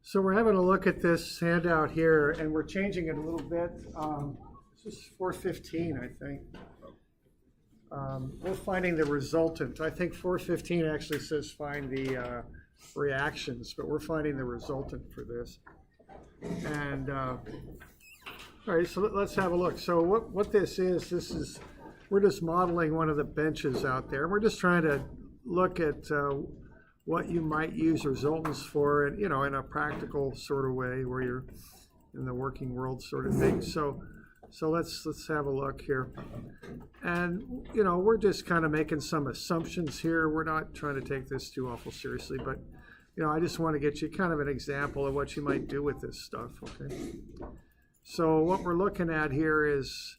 So we're having a look at this handout here, and we're changing it a little bit. This is 415, I think. We're finding the resultant. I think 415 actually says find the reactions, but we're finding the resultant for this. And all right, so let's have a look. So what this is, we're just modeling one of the benches out there. We're just trying to look at what you might use resultants for, and in a practical sort of way where you're in the working world sort of thing. So let's have a look here. And we're just kind of making some assumptions here. We're not trying to take this too awful seriously, but I just want to get you kind of an example of what you might do with this stuff, okay? So what we're looking at here is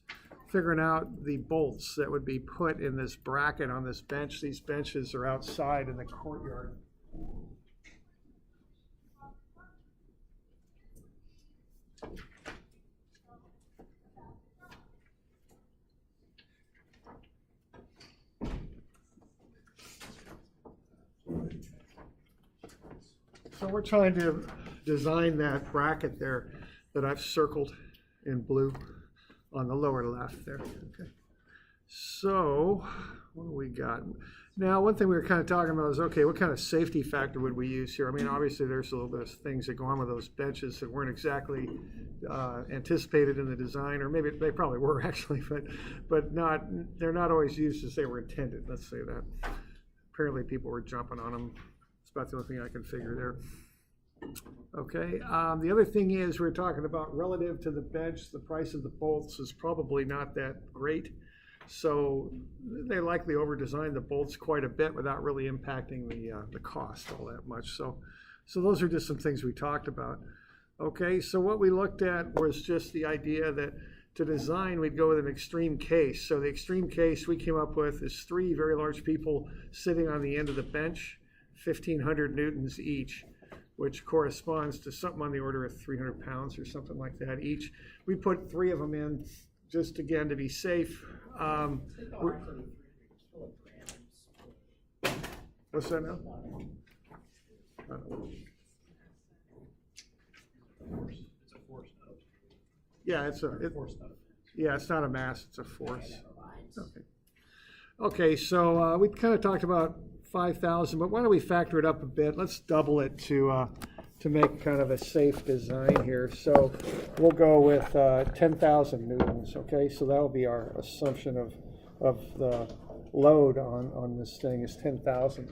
figuring out the bolts that would be put in this bracket on this bench. These benches are outside in the courtyard. So we're trying to design that bracket there that I've circled in blue on the lower left there. Okay. So what do we got? Now, one thing we were kind of talking about is, okay, what kind of safety factor would we use here? I mean, obviously there's a little bit of things that go on with those benches that weren't exactly anticipated in the design, or maybe they probably were actually, but they're not always used as they were intended, let's say that. Apparently people were jumping on them. It's about the only thing I can figure there. Okay, the other thing is we're talking about relative to the bench, the price of the bolts is probably not that great. So they likely over-designed the bolts quite a bit without really impacting the cost all that much. So those are just some things we talked about. Okay, so what we looked at was just the idea that to design, we'd go with an extreme case. So the extreme case we came up with is 3 very large people sitting on the end of the bench, 1,500 newtons each, which corresponds to something on the order of 300 pounds or something like that each. We put 3 of them in just, again, to be safe. What's that now? It's a force node. Yeah, it's force node. Yeah, it's not a mass, it's a force. Okay, so we kind of talked about 5,000, but why don't we factor it up a bit? Let's double it to make kind of a safe design here. So we'll go with 10,000 newtons, okay? So that'll be our assumption of the load on this thing is 10,000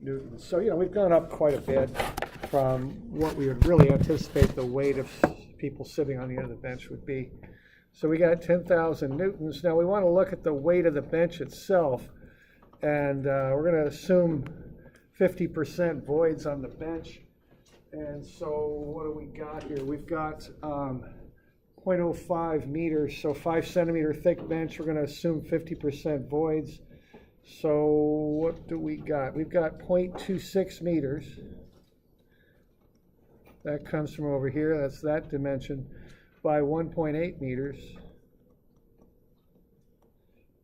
newtons. So, we've gone up quite a bit from what we would really anticipate the weight of people sitting on the end of the bench would be. So we got 10,000 newtons. Now we want to look at the weight of the bench itself, and we're going to assume 50% voids on the bench. And so what do we got here? We've got 0.05 meters, so 5 centimeter thick bench. We're going to assume 50% voids. So what do we got? We've got 0.26 meters. That comes from over here. That's that dimension by 1.8 meters.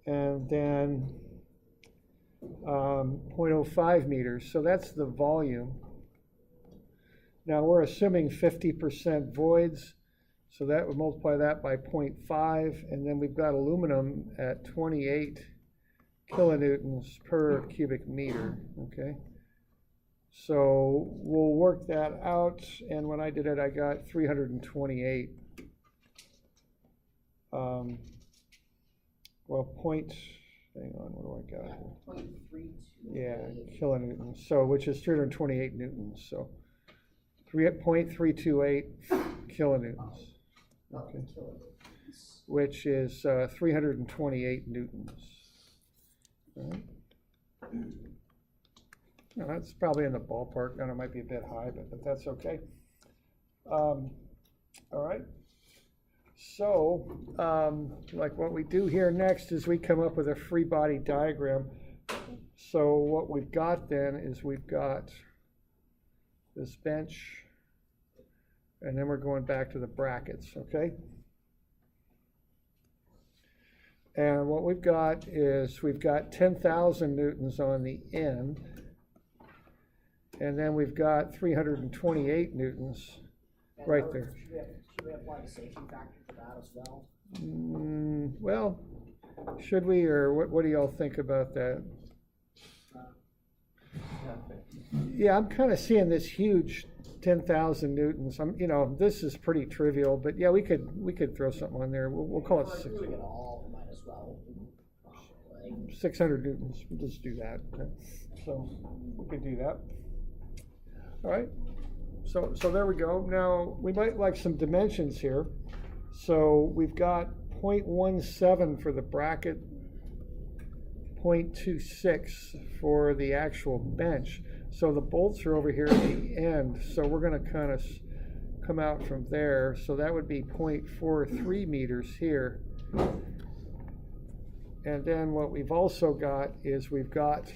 And then 0.05 meters. So that's the volume. Now we're assuming 50% voids, so that would multiply that by 0.5, and then we've got aluminum at 28 kilonewtons per cubic meter, okay? So we'll work that out, and when I did it, I got 328. Hang on, what do I got here? 0.32. Yeah, kilonewtons, so which is 328 newtons, so 3.328 kilonewtons, okay, which is 328 newtons. All right. Now, that's probably in the ballpark. Now, it might be a bit high, but that's okay. All right. So, like what we do here next is we come up with a free body diagram. So what we've got then is we've got this bench, and then we're going back to the brackets, okay? And what we've got is we've got 10,000 newtons on the end, And then we've got 328 newtons And right there. Should we apply the safety factor to that as well? Well, should we, or what do y'all think about that? Yeah, I'm kind of seeing this huge 10,000 newtons. This is pretty trivial, but yeah, we could throw something on there. We'll call it If we're doing it all, we might as well. Like, 600 newtons. We'll just do that. Okay. So we could do that. All right. So there we go. Now we might like some dimensions here. So we've got 0.17 for the bracket, 0.26 for the actual bench. So the bolts are over here at the end. So we're going to kind of come out from there. So that would be 0.43 meters here. And then what we've also got is we've got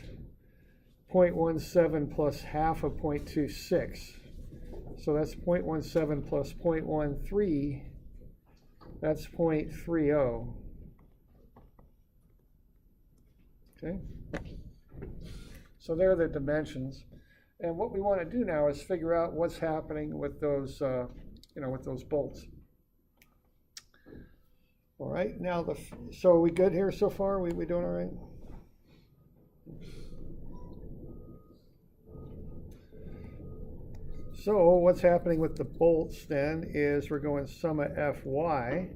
0.17 plus half of 0.26. So that's 0.17 plus 0.13. That's 0.30. Okay. So there are the dimensions. And what we want to do now is figure out what's happening with those, with those bolts. All right. Now, so are we good here so far? We doing all right? So what's happening with the bolts then is we're going sum of Fy,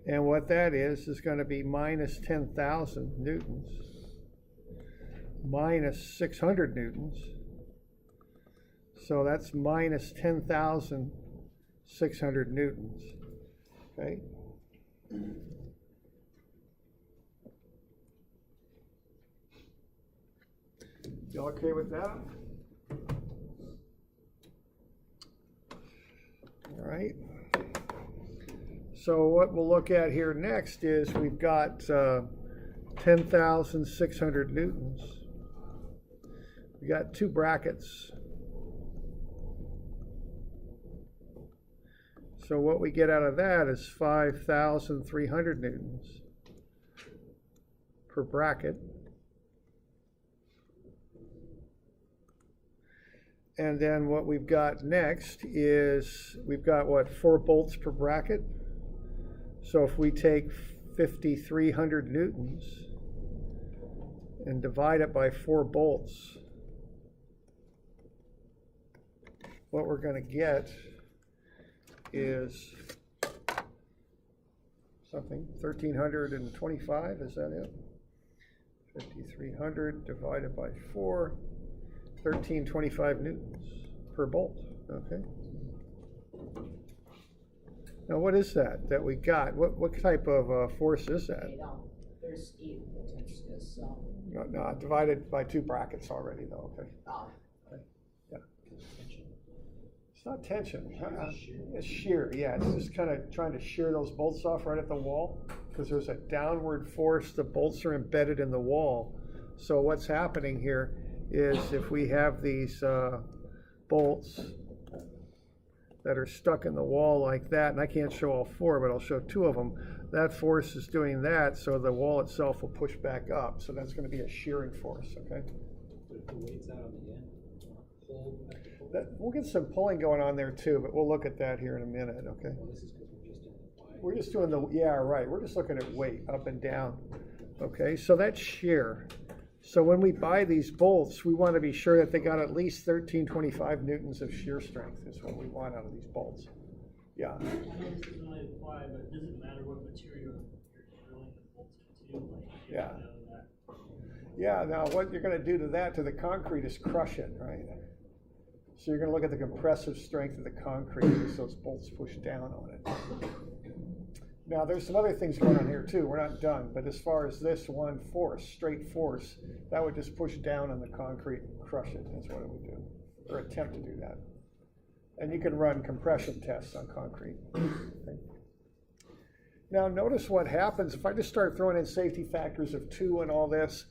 and what that is going to be minus 10,000 newtons, minus 600 newtons. So that's minus 10,600 newtons. Okay. Y'all okay with that? All right. So what we'll look at here next is we've got 10,600 newtons. We got two brackets. So what we get out of that is 5,300 newtons per bracket. And then what we've got next is we've got, 4 bolts per bracket. So if we take 5,300 newtons and divide it by 4 bolts, what we're going to get is something, 1,325, is that it? 5,300 divided by 4. 1,325 newtons per bolt. Okay. Now, what is that we got? What type of force is that? There's 8 volts. It's No, divided by 2 brackets already, though. Okay. Okay. Yeah. It's not tension. It's shear. Yeah, it's just kind of trying to shear those bolts off right at the wall because there's a downward force. The bolts are embedded in the wall. So what's happening here is if we have these bolts that are stuck in the wall like that, and I can't show all 4, but I'll show 2 of them, that force is doing that, so the wall itself will push back up. So that's going to be a shearing force, okay? But if the weight's out on the end, pull. We'll get some pulling going on there too, but we'll look at that here in a minute, okay? Well, this is because we're just doing the Y. We're just doing we're just looking at weight up and down, okay? So that's shear. So when we buy these bolts, we want to be sure that they got at least 1,325 newtons of shear strength is what we want out of these bolts. Yeah. I know this doesn't really apply, but does it matter what material you're drilling the bolts into? Like, you Yeah. know that. Yeah, now what you're going to do to the concrete is crush it, right? So you're going to look at the compressive strength of the concrete as those bolts push down on it. Now, there's some other things going on here too. We're not done, but as far as this one force, straight force, that would just push down on the concrete and crush it. That's what it would do, or attempt to do that. And you can run compression tests on concrete. Okay. Now, notice what happens if I just start throwing in safety factors of 2 and all this.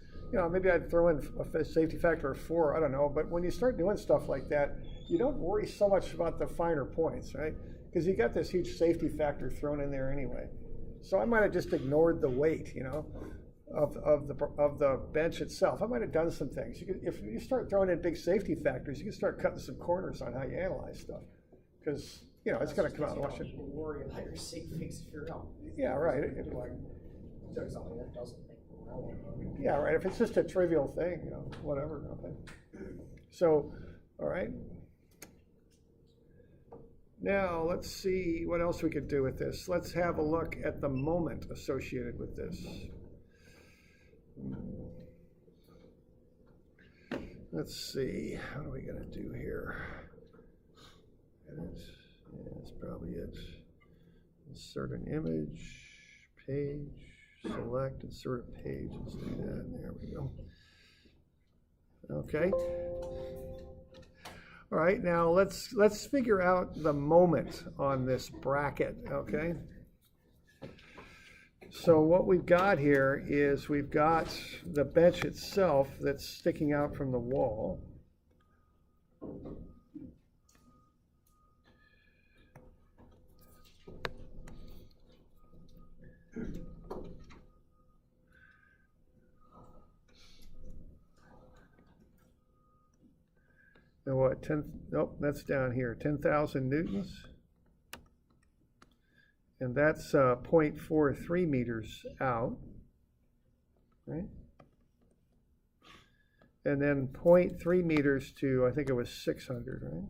Maybe I'd throw in a safety factor of 4, I don't know. But when you start doing stuff like that, you don't worry so much about the finer points, right? Because you got this huge safety factor thrown in there anyway. So I might have just ignored the weight, of the bench itself. I might have done some things. If you start throwing in big safety factors, you can start cutting some corners on how you analyze stuff, because it's going to come out. You don't need to worry about your savings if you're out. Yeah, right. Doing something that doesn't make relevant. Yeah, right. If it's just a trivial thing, whatever. Okay. So, all right. Now let's see what else we could do with this. Let's have a look at the moment associated with this. Let's see, what are we going to do here? Edit. Yeah, that's probably it. Insert an image, page, select, insert a page. Let's do that. There we go. Okay. All right, now let's figure out the moment on this bracket, okay? So what we've got here is we've got the bench itself that's sticking out from the wall. And what, nope, that's down here, 10,000 newtons. And that's 0.43 meters out, right? And then 0.3 meters to, I think it was 600, right?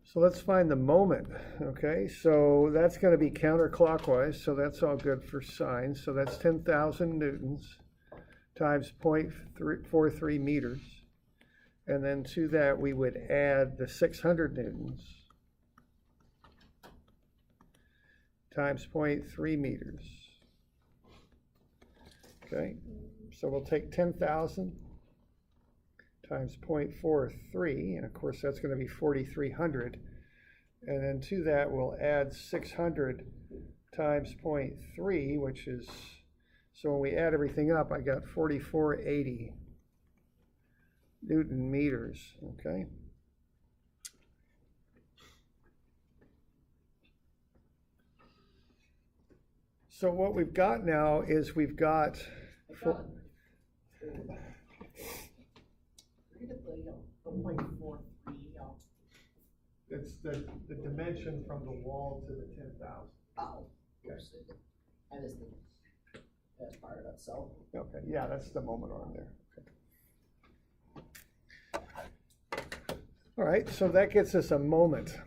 So let's find the moment, okay? So that's going to be counterclockwise, so that's all good for sine. So that's 10,000 newtons times 0.43 meters. And then to that, we would add the 600 newtons times 0.3 meters. Okay, so we'll take 10,000 times 0.43, and of course that's going to be 4,300. And then to that, we'll add 600 times 0.3, which is, so when we add everything up, I got 4,480 Newton meters, okay? So what we've got now is we've got... Read it, the 0.43. It's the dimension from the wall to the 10,000. Oh, Okay. And is that's part of itself. Okay, yeah, that's the moment on there. Okay. All right, so that gets us a moment.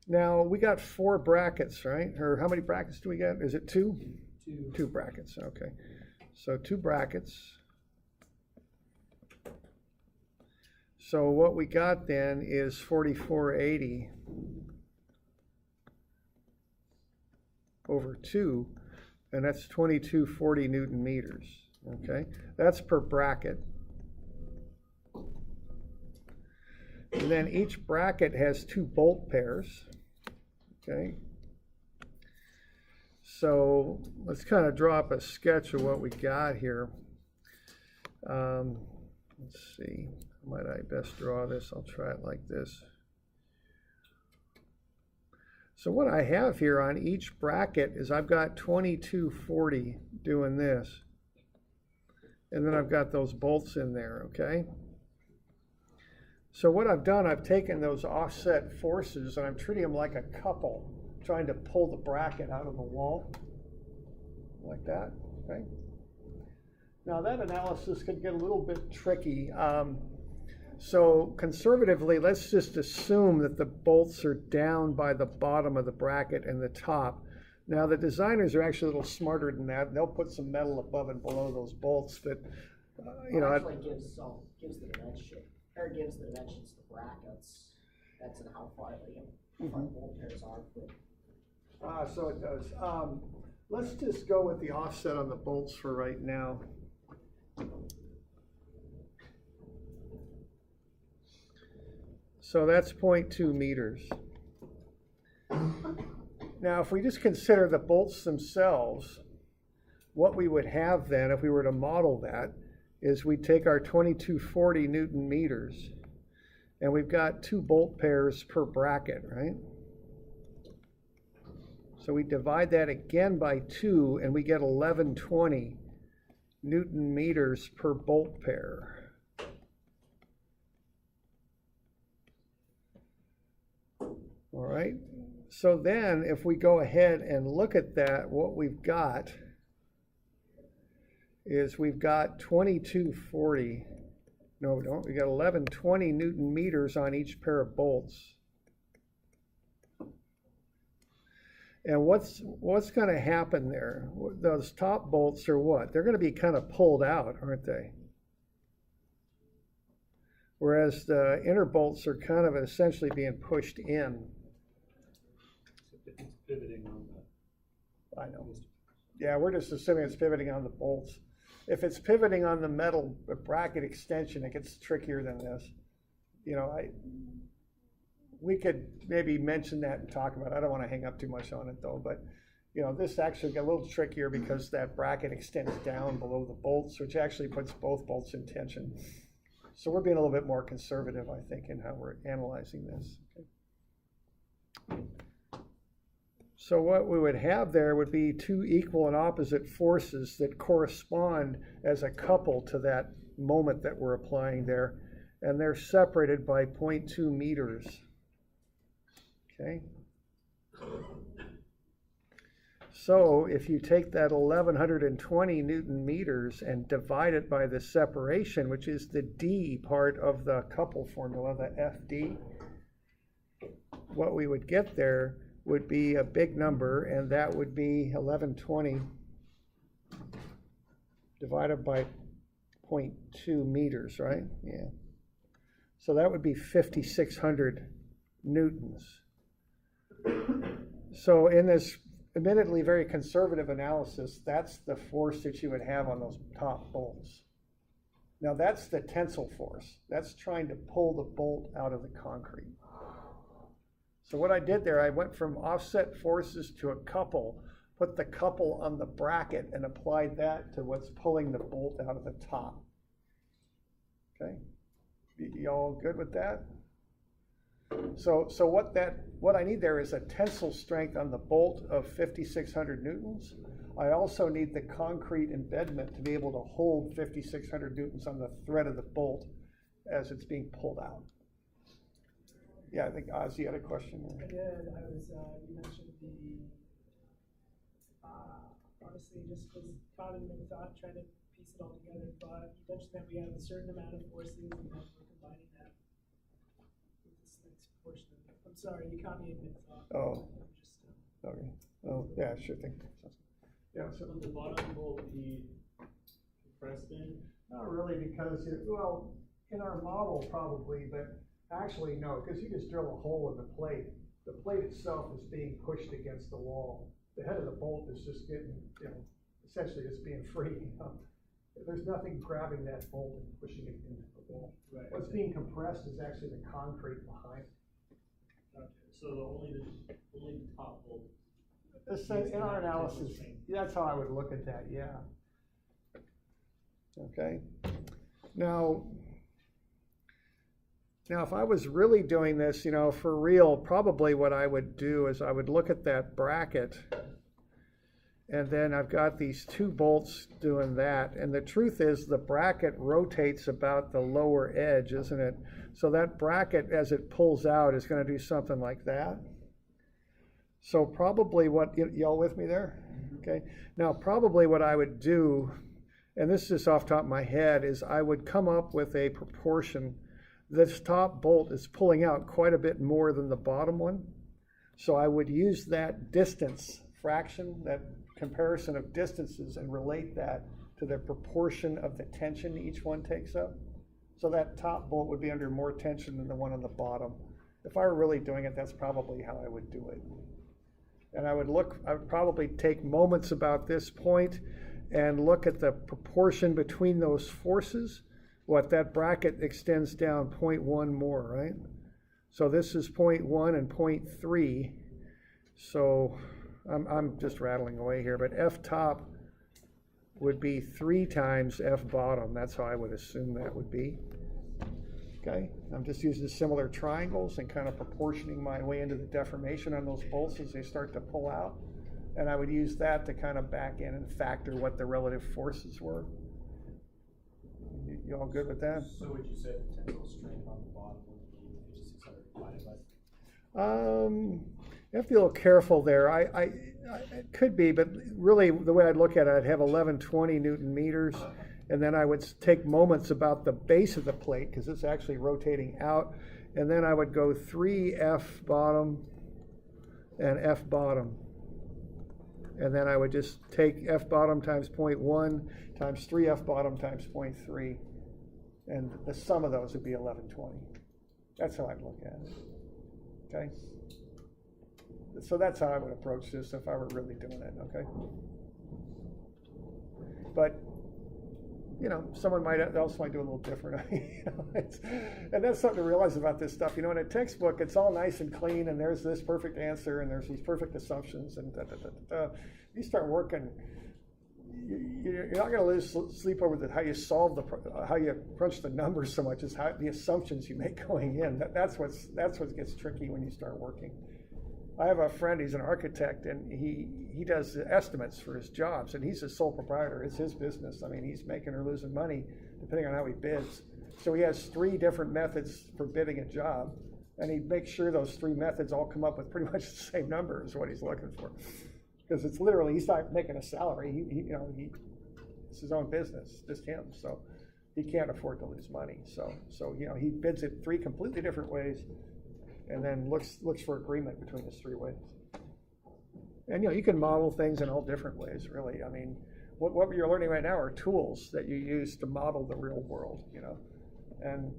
Now, we got 4 brackets, right? Or how many brackets do we get? Is it 2? 2. 2 brackets, okay. So 2 brackets. So what we got then is 4,480 over 2, and that's 2240 Newton meters, okay? That's per bracket. And then each bracket has 2 bolt pairs, okay? So let's kind of draw up a sketch of what we got here. Let's see, how might I best draw this? I'll try it like this. So what I have here on each bracket is I've got 2240 doing this. And then I've got those bolts in there, okay? So what I've done, I've taken those offset forces and I'm treating them like a couple, trying to pull the bracket out of the wall, like that, okay? Now that analysis could get a little bit tricky. So conservatively, let's just assume that the bolts are down by the bottom of the bracket and the top. Now the designers are actually a little smarter than that. They'll put some metal above and below those bolts that, you know. Actually gives the dimension, or gives the dimensions to the brackets. That's in how far the bolt pairs are. So it does. Let's just go with the offset on the bolts for right now. So that's 0.2 meters. Now, if we just consider the bolts themselves, what we would have then, if we were to model that, is we'd take our 2240 Newton meters, and we've got 2 bolt pairs per bracket, right? So we divide that again by 2, and we get 1120 Newton meters per bolt pair. All right, so then if we go ahead and look at that, what we've got is we've got 2240. No, we don't. We got 1120 Newton meters on each pair of bolts. And what's going to happen there? Those top bolts are what? They're going to be kind of pulled out, aren't they? Whereas the inner bolts are kind of essentially being pushed in. It's pivoting on the. I know. Yeah, we're just assuming it's pivoting on the bolts. If it's pivoting on the metal bracket extension, it gets trickier than this. You know, we could maybe mention that and talk about it. I don't want to hang up too much on it though, but you know, this actually got a little trickier because that bracket extends down below the bolts, which actually puts both bolts in tension. So we're being a little bit more conservative, I think, in how we're analyzing this. Okay. So what we would have there would be 2 equal and opposite forces that correspond as a couple to that moment that we're applying there, and they're separated by 0.2 meters. Okay. So if you take that 1120 Newton meters and divide it by the separation, which is the D part of the couple formula, the FD, what we would get there would be a big number, and that would be 1120 divided by 0.2 meters, right? Yeah. So that would be 5,600 newtons. So in this admittedly very conservative analysis, that's the force that you would have on those top bolts. Now that's the tensile force. That's trying to pull the bolt out of the concrete. So what I did there, I went from offset forces to a couple, put the couple on the bracket and applied that to what's pulling the bolt out of the top. Okay, you all good with that? So what I need there is a tensile strength on the bolt of 5,600 newtons. I also need the concrete embedment to be able to hold 5,600 newtons on the thread of the bolt as it's being pulled out. Yeah, I think Ozzy had a question. I did. You mentioned honestly, just was caught in mid-thought trying to piece it all together, but you mentioned that we have a certain amount of forces and then we're combining that with this next portion of it. I'm sorry, you caught me in mid-thought. Oh. Okay. Oh, yeah, sure thing. Yeah, so Would the bottom bolt be compressed in? not really, because well, in our model probably, but actually no, because you just drill a hole in the plate. The plate itself is being pushed against the wall. The head of the bolt is just getting, essentially it's being free. There's nothing grabbing that bolt and pushing it into the wall. Right. What's being compressed is actually the concrete behind. Okay. So only the top bolt. In our analysis, that's how I would look at that, yeah. Okay. Now if I was really doing this, for real, probably what I would do is I would look at that bracket, and then I've got these 2 bolts doing that. And the truth is the bracket rotates about the lower edge, isn't it? So that bracket, as it pulls out, is going to do something like that. So probably y'all with me there? Okay. Now probably what I would do, and this is off the top of my head, is I would come up with a proportion. This top bolt is pulling out quite a bit more than the bottom one. So I would use that distance fraction, that comparison of distances, and relate that to the proportion of the tension each one takes up. So that top bolt would be under more tension than the one on the bottom. If I were really doing it, that's probably how I would do it. And I would probably take moments about this point and look at the proportion between those forces. What that bracket extends down 0.1 more, right? So this is 0.1 and 0.3. So I'm just rattling away here, but F top would be 3 times F bottom. That's how I would assume that would be. Okay, I'm just using similar triangles and kind of proportioning my way into the deformation on those bolts as they start to pull out. And I would use that to kind of back in and factor what the relative forces were. You all good with that? So would you say the tensile strength on the bottom would be 5600 divided by? You have to be a little careful there. It could be, but really the way I'd look at it, I'd have 1120 Newton meters, and then I would take moments about the base of the plate because it's actually rotating out, and then I would go 3 F bottom and F bottom. And then I would just take F bottom times 0.1 times 3 F bottom times 0.3. And the sum of those would be 1120. That's how I'd look at it. Okay? So that's how I would approach this if I were really doing it, okay? But, you know, someone else might do a little different. And that's something to realize about this stuff. You know, in a textbook, it's all nice and clean, and there's this perfect answer, and there's these perfect assumptions, and You start working, you're not going to lose sleep over how you solve how you crunch the numbers so much as how the assumptions you make going in. That's what gets tricky when you start working. I have a friend, he's an architect, and he does estimates for his jobs, and he's a sole proprietor. It's his business. I mean, he's making or losing money depending on how he bids. So he has 3 different methods for bidding a job, and he makes sure those 3 methods all come up with pretty much the same number as what he's looking for. Because it's literally, he's not making a salary. It's his own business, just him. So he can't afford to lose money. So he bids it 3 completely different ways, and then looks for agreement between those 3 ways. And you can model things in all different ways, really. I mean, what you're learning right now are tools that you use to model the real world. And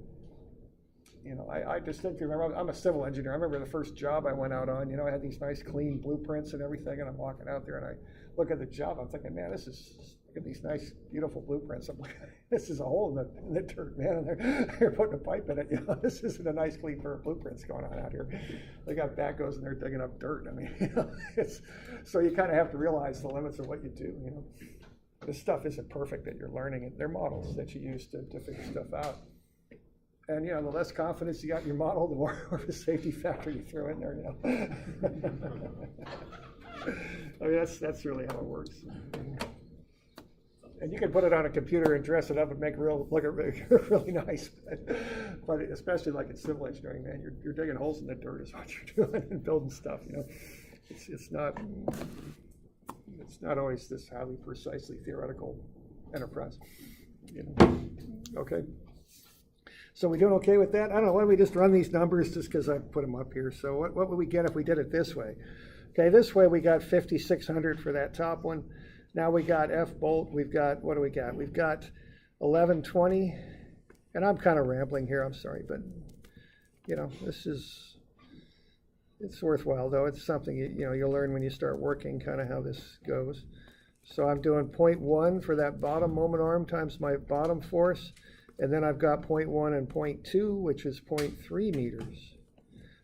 I distinctly remember, I'm a civil engineer. I remember the first job I went out on, I had these nice clean blueprints and everything, and I'm walking out there and I look at the job, I'm thinking, man, look at these nice, beautiful blueprints. I'm like, this is a hole in the dirt, man, and they're putting a pipe in it. This isn't a nice, clean pair of blueprints going on out here. They got backhoes and they're digging up dirt. I mean, so you kind of have to realize the limits of what you do, This stuff isn't perfect that you're learning, and they're models that you use to figure stuff out. And the less confidence you got in your model, the more of a safety factor you throw in there. I mean, that's really how it works. And you can put it on a computer and dress it up and make it look really nice. But especially like in civil engineering, man, you're digging holes in the dirt is what you're doing and building stuff. It's not always this highly precisely theoretical enterprise. Okay. So we doing okay with that? I don't know, why don't we just run these numbers just because I put them up here. So what would we get if we did it this way? Okay, this way we got 5,600 for that top one. Now we got F bolt, what do we got? We've got 1120, and I'm kind of rambling here, I'm sorry, but it's worthwhile though. It's something, you'll learn when you start working kind of how this goes. So I'm doing 0.1 for that bottom moment arm times my bottom force. And then I've got 0.1 and 0.2, which is 0.3 meters,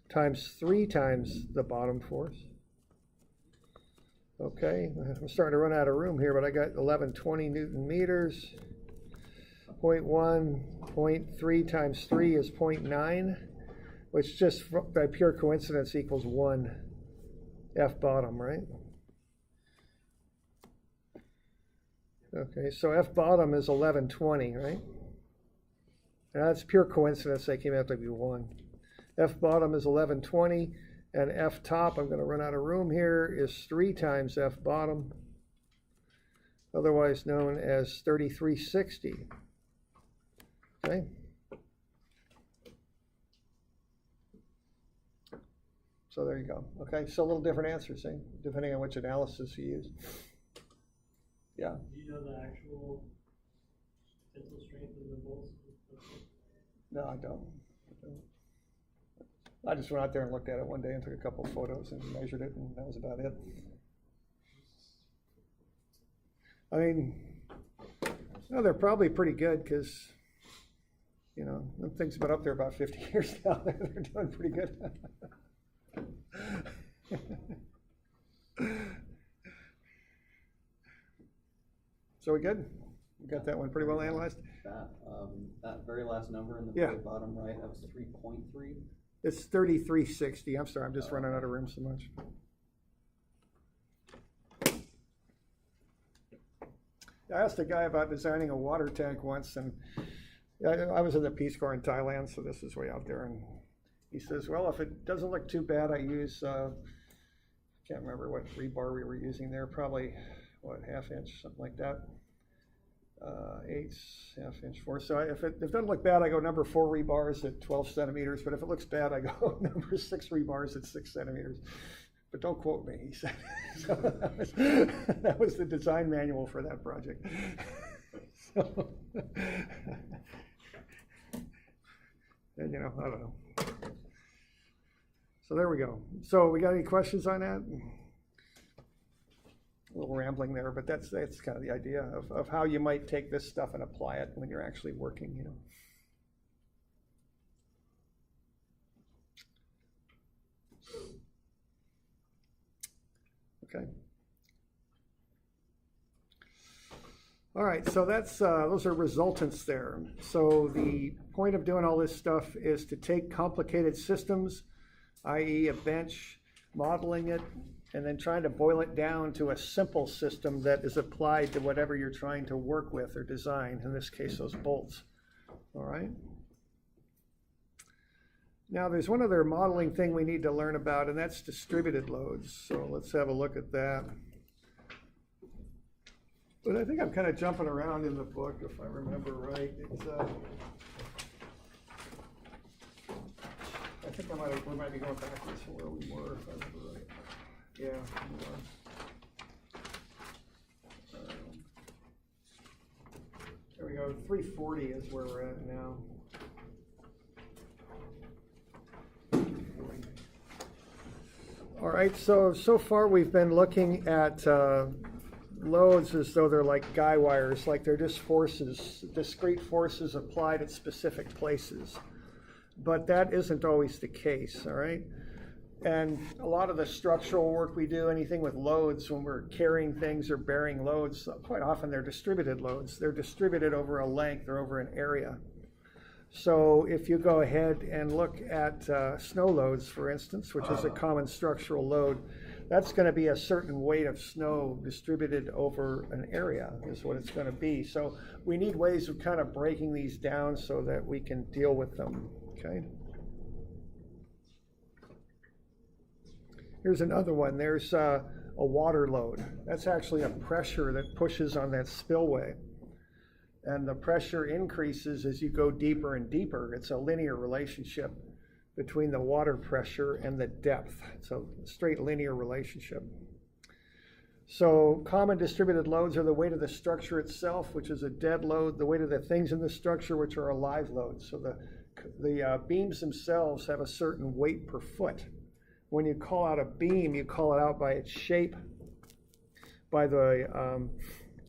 times 3 times the bottom force. Okay, I'm starting to run out of room here, but I got 1120 Newton meters. 0.1, 0.3 times 3 is 0.9, which just by pure coincidence equals 1 F bottom, right? Okay, so F bottom is 1120, right? Now that's pure coincidence, they came out to be 1. F bottom is 1120, and F top, I'm going to run out of room here, is 3 times F bottom, otherwise known as 3360. Okay? So there you go. Okay, so a little different answers, depending on which analysis you use. Yeah? Do you know the actual tensile strength of the bolts? No, I don't. I just went out there and looked at it one day and took a couple of photos and measured it, and that was about it. I mean, they're probably pretty good because, them things have been up there about 50 years now. They're doing pretty good. So we good? You got that one pretty well analyzed? That very last number in the Yeah. very bottom right, that was 3.3. It's 3360. I'm sorry, I'm just running out of room so much. I asked a guy about designing a water tank once, and I was in the Peace Corps in Thailand, so this is way out there. And he says, well, if it doesn't look too bad, I use, can't remember what rebar we were using there, probably, what, 1/2 inch, something like that. 8's, 1/2 inch, 4. So if it doesn't look bad, I go number 4 rebars at 12 centimeters. But if it looks bad, I go number 6 rebars at 6 centimeters. But don't quote me, he said. So that was the design manual for that project. So, and I don't know. So there we go. So we got any questions on that? A little rambling there, but that's kind of the idea of how you might take this stuff and apply it when you're actually working, Okay. All right, so that's those are resultants there. So the point of doing all this stuff is to take complicated systems, i.e. a bench, modeling it, and then trying to boil it down to a simple system that is applied to whatever you're trying to work with or design, in this case, those bolts. All right? Now, there's one other modeling thing we need to learn about, and that's distributed loads. So let's have a look at that. But I think I'm kind of jumping around in the book, if I remember right. It's, I think we might be going backwards from where we were, if I remember right. Yeah, we are. There we go. 340 is where we're at now. All right, so far we've been looking at loads as though they're like guy wires, like they're just forces, discrete forces applied at specific places. But that isn't always the case, all right? And a lot of the structural work we do, anything with loads, when we're carrying things or bearing loads, quite often they're distributed loads. They're distributed over a length or over an area. So if you go ahead and look at snow loads, for instance, which is a common structural load, that's going to be a certain weight of snow distributed over an area is what it's going to be. So we need ways of kind of breaking these down so that we can deal with them, okay? Here's another one. There's a water load. That's actually a pressure that pushes on that spillway. And the pressure increases as you go deeper and deeper. It's a linear relationship between the water pressure and the depth. It's a straight linear relationship. So common distributed loads are the weight of the structure itself, which is a dead load, the weight of the things in the structure, which are a live load. So the beams themselves have a certain weight per foot. When you call out a beam, you call it out by its shape, by the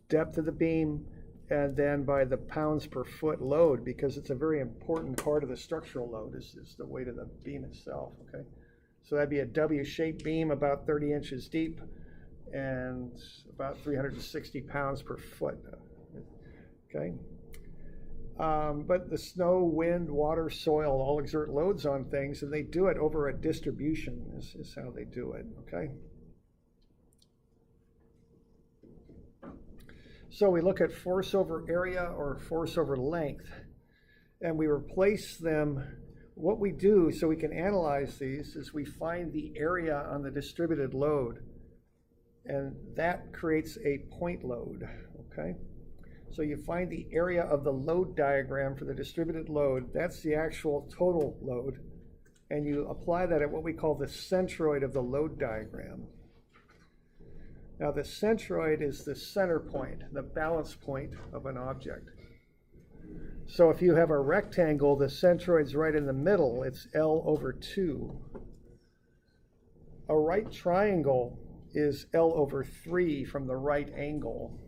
depth of the beam, and then by the pounds per foot load, because it's a very important part of the structural load is the weight of the beam itself, okay? So that'd be a W-shaped beam about 30 inches deep and about 360 pounds per foot, okay? But the snow, wind, water, soil all exert loads on things, and they do it over a distribution is how they do it, okay? So we look at force over area or force over length, and we replace them. What we do so we can analyze these is we find the area on the distributed load, and that creates a point load, okay? So you find the area of the load diagram for the distributed load. That's the actual total load, and you apply that at what we call the centroid of the load diagram. Now the centroid is the center point, the balance point of an object. So if you have a rectangle, the centroid's right in the middle, it's L over 2. A right triangle is L over 3 from the right angle.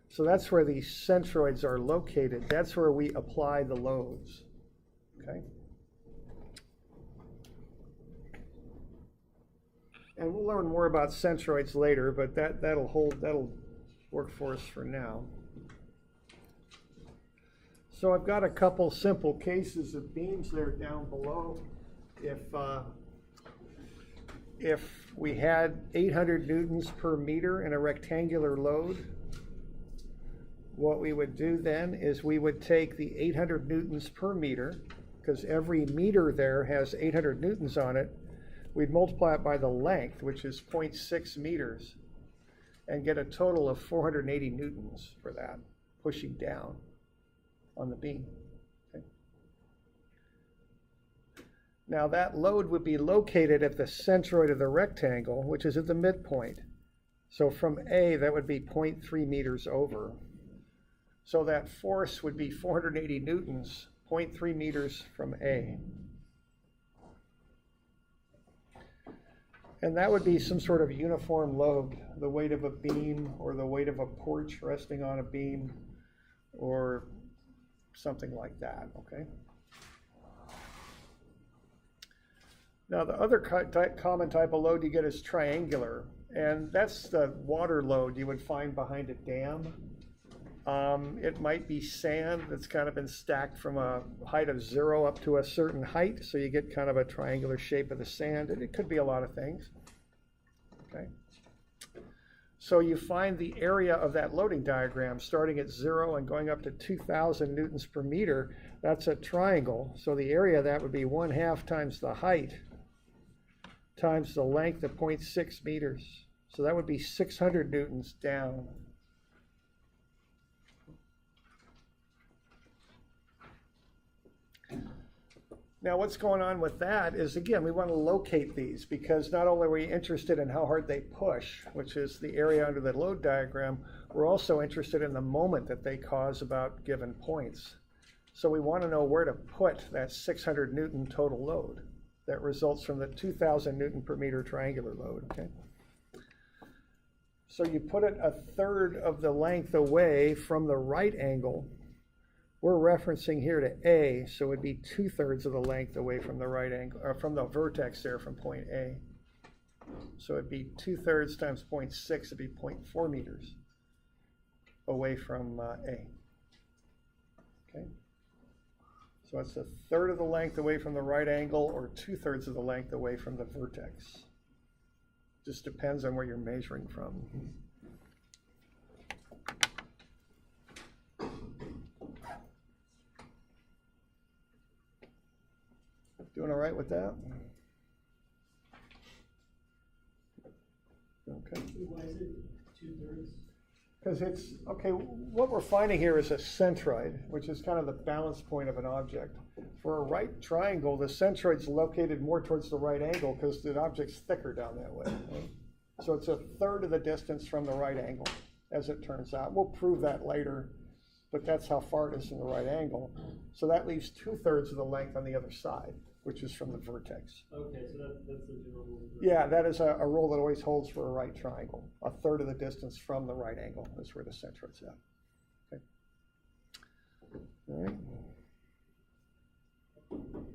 So that's where these centroids are located. That's where we apply the loads, okay? And we'll learn more about centroids later, but that'll work for us for now. So I've got a couple simple cases of beams there down below. If we had 800 newtons per meter in a rectangular load, what we would do then is we would take the 800 newtons per meter, because every meter there has 800 newtons on it, we'd multiply it by the length, which is 0.6 meters, and get a total of 480 newtons for that, pushing down on the beam. Okay. Now that load would be located at the centroid of the rectangle, which is at the midpoint. So from A, that would be 0.3 meters over. So that force would be 480 newtons, 0.3 meters from A. And that would be some sort of uniform load, the weight of a beam or the weight of a porch resting on a beam or something like that, okay? Now the other common type of load you get is triangular, and that's the water load you would find behind a dam. It might be sand that's kind of been stacked from a height of 0 up to a certain height, so you get kind of a triangular shape of the sand, and it could be a lot of things. Okay. So you find the area of that loading diagram starting at 0 and going up to 2,000 newtons per meter. That's a triangle, so the area of that would be 1/2 times the height times the length of 0.6 meters. So that would be 600 newtons down. Now what's going on with that is, again, we want to locate these because not only are we interested in how hard they push, which is the area under the load diagram, we're also interested in the moment that they cause about given points. So we want to know where to put that 600 Newton total load that results from the 2,000 Newton per meter triangular load, okay? So you put it 1/3 of the length away from the right angle. We're referencing here to A, so it'd be 2/3 of the length away from the right angle, or from the vertex there from point A. So it'd be 2/3 times 0.6, it'd be 0.4 meters away from A. Okay. So it's 1/3 of the length away from the right angle, or 2/3 of the length away from the vertex. Just depends on where you're measuring from. Doing all right with that? Okay. Why is it 2/3? Because it's, okay, what we're finding here is a centroid, which is kind of the balance point of an object. For a right triangle, the centroid's located more towards the right angle because the object's thicker down that way. Right? So it's 1/3 of the distance from the right angle, as it turns out. We'll prove that later, but that's how far it is from the right angle. So that leaves 2/3 of the length on the other side, which is from the vertex. Okay, so that's the general rule. Yeah, that is a rule that always holds for a right triangle. 1/3 of the distance from the right angle is where the centroid's at. Okay. All right.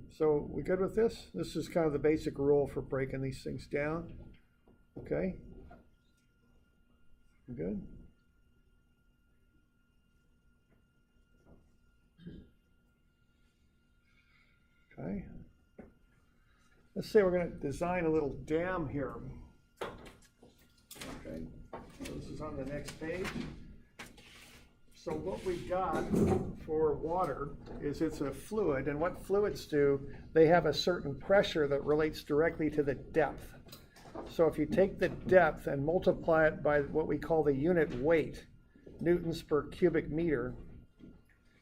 So we good with this? This is kind of the basic rule for breaking these things down. Okay. Good. Okay. Let's say we're going to design a little dam here. Okay, so this is on the next page. So what we got for water is it's a fluid, and what fluids do, they have a certain pressure that relates directly to the depth. So if you take the depth and multiply it by what we call the unit weight, newtons per cubic meter,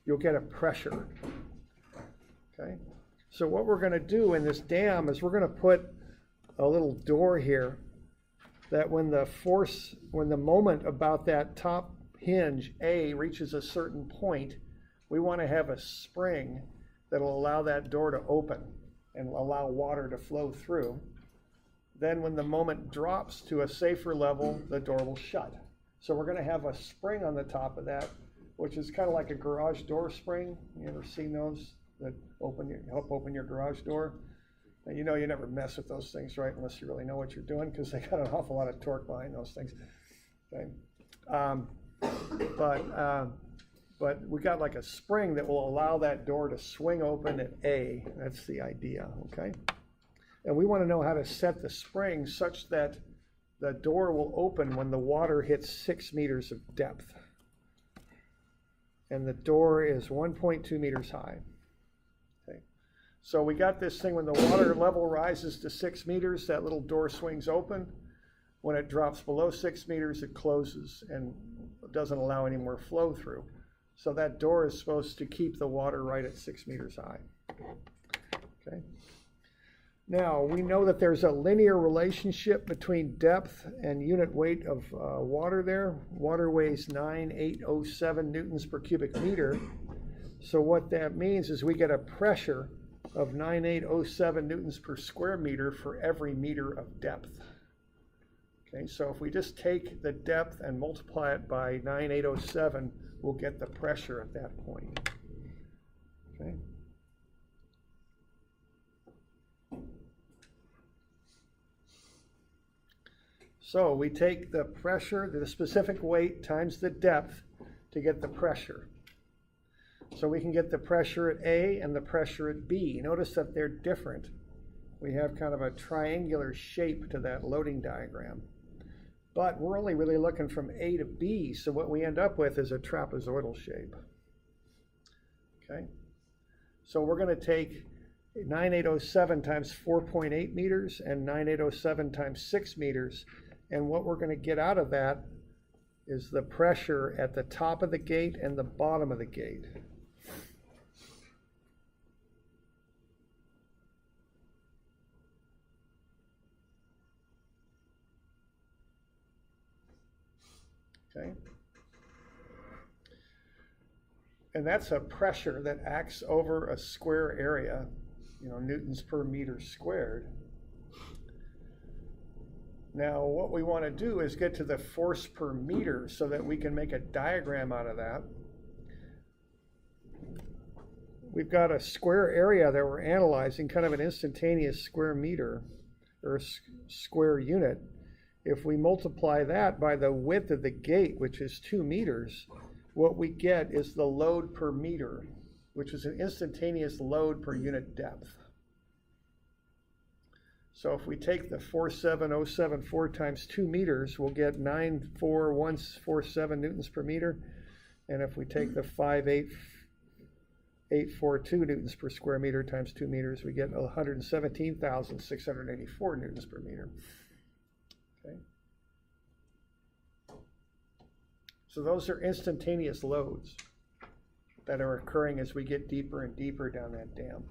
you'll get a pressure. Okay. So what we're going to do in this dam is we're going to put a little door here that when the moment about that top hinge A reaches a certain point, we want to have a spring that will allow that door to open and allow water to flow through. Then when the moment drops to a safer level, the door will shut. So we're going to have a spring on the top of that, which is kind of like a garage door spring. You ever seen those that help open your garage door? And you know you never mess with those things, right, unless you really know what you're doing, because they got an awful lot of torque behind those things. Okay. But we got like a spring that will allow that door to swing open at A. That's the idea, okay? And we want to know how to set the spring such that the door will open when the water hits 6 meters of depth. And the door is 1.2 meters high. Okay. So we got this thing when the water level rises to 6 meters, that little door swings open. When it drops below 6 meters, it closes and doesn't allow any more flow through. So that door is supposed to keep the water right at 6 meters high. Okay. Now, we know that there's a linear relationship between depth and unit weight of water there. Water weighs 9,807 newtons per cubic meter. So what that means is we get a pressure of 9,807 newtons per square meter for every meter of depth. Okay, so if we just take the depth and multiply it by 9,807, we'll get the pressure at that point. Okay. So we take the pressure, the specific weight times the depth to get the pressure. So we can get the pressure at A and the pressure at B. Notice that they're different. We have kind of a triangular shape to that loading diagram. But we're only really looking from A to B, so what we end up with is a trapezoidal shape. Okay? So we're going to take 9,807 times 4.8 meters and 9,807 times 6 meters. And what we're going to get out of that is the pressure at the top of the gate and the bottom of the gate. Okay. And that's a pressure that acts over a square area, newtons per meter squared. Now, what we want to do is get to the force per meter so that we can make a diagram out of that. We've got a square area that we're analyzing, kind of an instantaneous square meter or square unit. If we multiply that by the width of the gate, which is 2 meters, what we get is the load per meter, which is an instantaneous load per unit depth. So if we take the 47074 times 2 meters, we'll get 94147 newtons per meter. And if we take the 58842 newtons per square meter times 2 meters, we get 117,684 newtons per meter. Okay. So those are instantaneous loads that are occurring as we get deeper and deeper down that dam.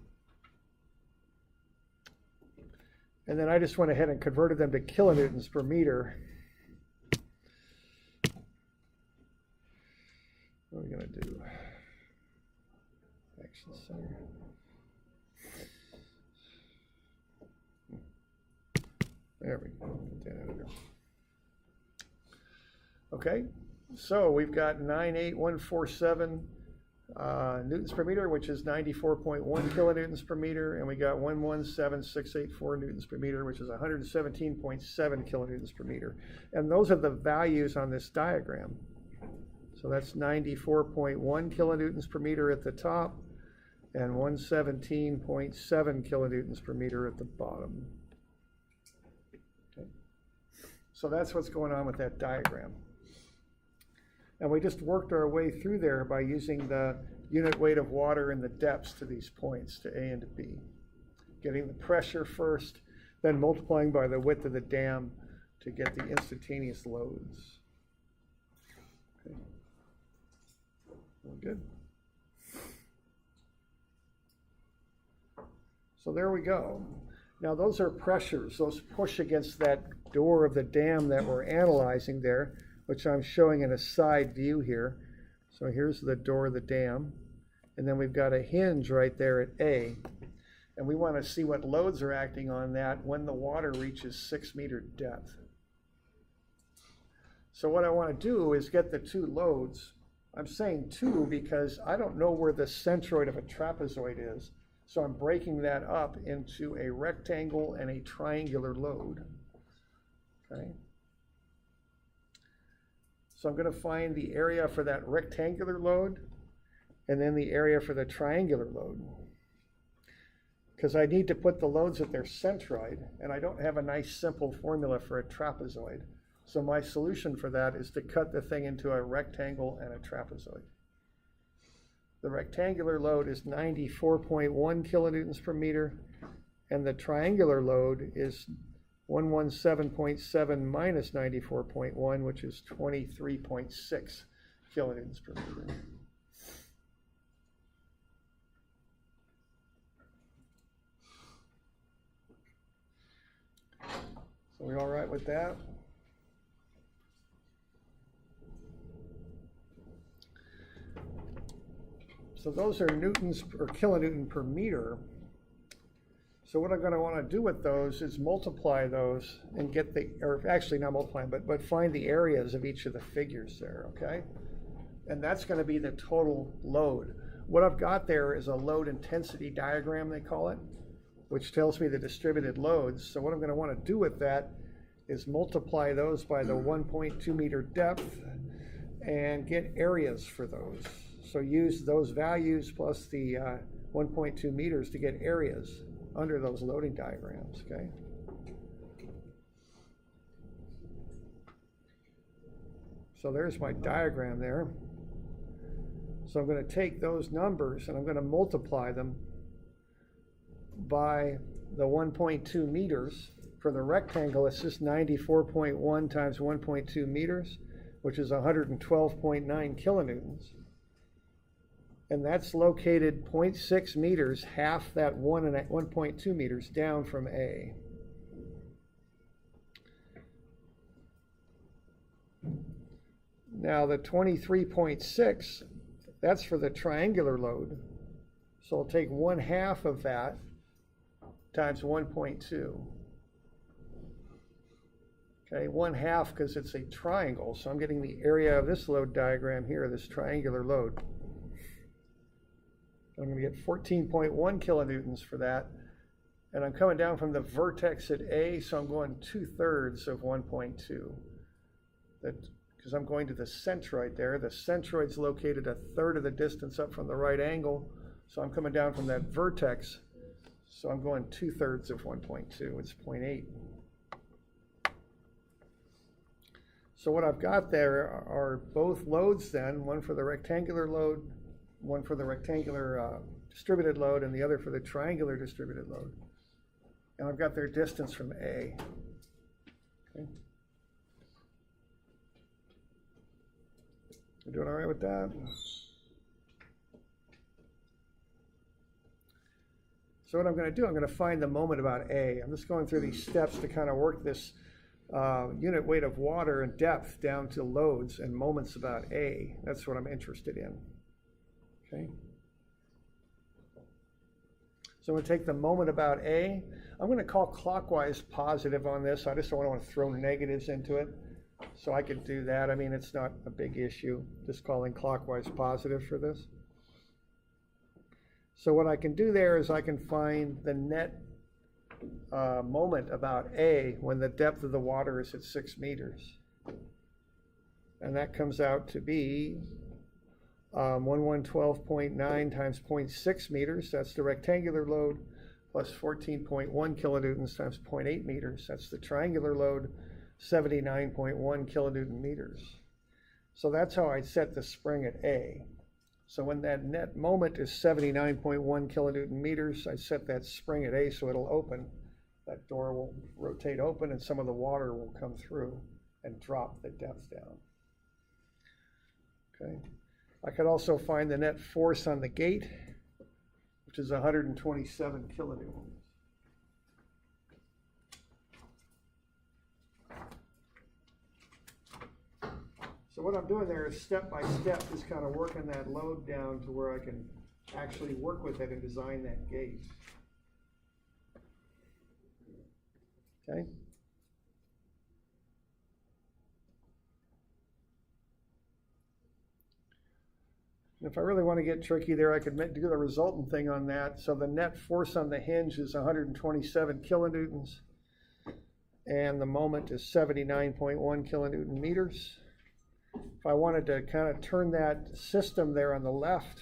And then I just went ahead and converted them to kilonewtons per meter. What are we going to do? Action center. There we go. Get that out of there. Okay, so we've got 98147 newtons per meter, which is 94.1 kilonewtons per meter, and we got 117,684 newtons per meter, which is 117.7 kilonewtons per meter. And those are the values on this diagram. So that's 94.1 kilonewtons per meter at the top and 117.7 kilonewtons per meter at the bottom. Okay. So that's what's going on with that diagram. And we just worked our way through there by using the unit weight of water and the depths to these points, to A and to B. Getting the pressure first, then multiplying by the width of the dam to get the instantaneous loads. Okay. Good. So there we go. Now those are pressures. Those push against that door of the dam that we're analyzing there, which I'm showing in a side view here. So here's the door of the dam. And then we've got a hinge right there at A. And we want to see what loads are acting on that when the water reaches 6 meter depth. So what I want to do is get the two loads. I'm saying two because I don't know where the centroid of a trapezoid is. So I'm breaking that up into a rectangle and a triangular load. Okay. So I'm going to find the area for that rectangular load, and then the area for the triangular load. Because I need to put the loads at their centroid, and I don't have a nice simple formula for a trapezoid. So my solution for that is to cut the thing into a rectangle and a trapezoid. The rectangular load is 94.1 kilonewtons per meter, and the triangular load is 117.7 minus 94.1, which is 23.6 kilonewtons per meter. So we all right with that? So those are newtons or kilonewton per meter. So what I'm going to want to do with those is multiply those and get the, or actually not multiply them, but find the areas of each of the figures there, okay? And that's going to be the total load. What I've got there is a load intensity diagram, they call it, which tells me the distributed loads. So what I'm going to want to do with that is multiply those by the 1.2 meter depth and get areas for those. So use those values plus the 1.2 meters to get areas under those loading diagrams, okay? So there's my diagram there. So I'm going to take those numbers and I'm going to multiply them by the 1.2 meters. For the rectangle, it's just 94.1 times 1.2 meters, which is 112.9 kilonewtons. And that's located 0.6 meters, half that 1.2 meters down from A. Now the 23.6, that's for the triangular load. So I'll take 1/2 of that times 1.2. Okay, 1/2 because it's a triangle. So I'm getting the area of this load diagram here, this triangular load. I'm going to get 14.1 kilonewtons for that. And I'm coming down from the vertex at A, so I'm going 2/3 of 1.2. Because I'm going to the centroid there. The centroid's located 1/3 of the distance up from the right angle. So I'm coming down from that vertex. So I'm going 2/3 of 1.2. It's 0.8. So what I've got there are both loads then, one for the rectangular load, one for the rectangular distributed load, and the other for the triangular distributed load. And I've got their distance from A. Okay. You doing all right with that? So what I'm going to do, I'm going to find the moment about A. I'm just going through these steps to kind of work this unit weight of water and depth down to loads and moments about A. That's what I'm interested in. Okay. So I'm going to take the moment about A. I'm going to call clockwise positive on this. I just don't want to throw negatives into it. So I could do that. I mean, it's not a big issue, just calling clockwise positive for this. So what I can do there is I can find the net moment about A when the depth of the water is at 6 meters. And that comes out to be 1112.9 times 0.6 meters. That's the rectangular load, plus 14.1 kilonewtons times 0.8 meters. That's the triangular load, 79.1 kilonewton meters. So that's how I set the spring at A. So when that net moment is 79.1 kilonewton meters, I set that spring at A so it'll open. That door will rotate open and some of the water will come through and drop the depth down. Okay. I could also find the net force on the gate, which is 127 kilonewtons. So what I'm doing there is step by step, just kind of working that load down to where I can actually work with it and design that gate. Okay. And if I really want to get tricky there, I could do the resultant thing on that. So the net force on the hinge is 127 kilonewtons, and the moment is 79.1 kilonewton meters. If I wanted to kind of turn that system there on the left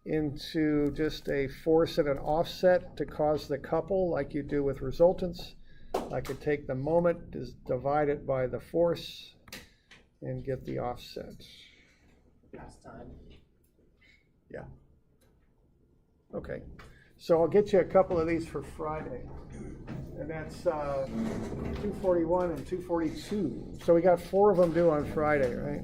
into just a force and an offset to cause the couple like you do with resultants. I could take the moment, divide it by the force, and get the offset. Last time. Yeah. Okay. So I'll get you a couple of these for Friday. And that's 241 and 242. So we got 4 of them due on Friday, right?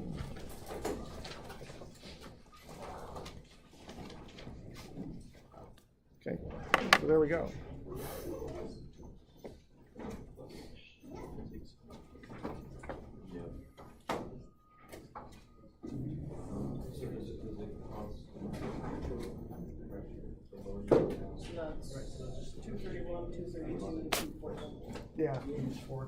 Okay. So there we go. So that's 231, 232, 241. Yeah, each 4.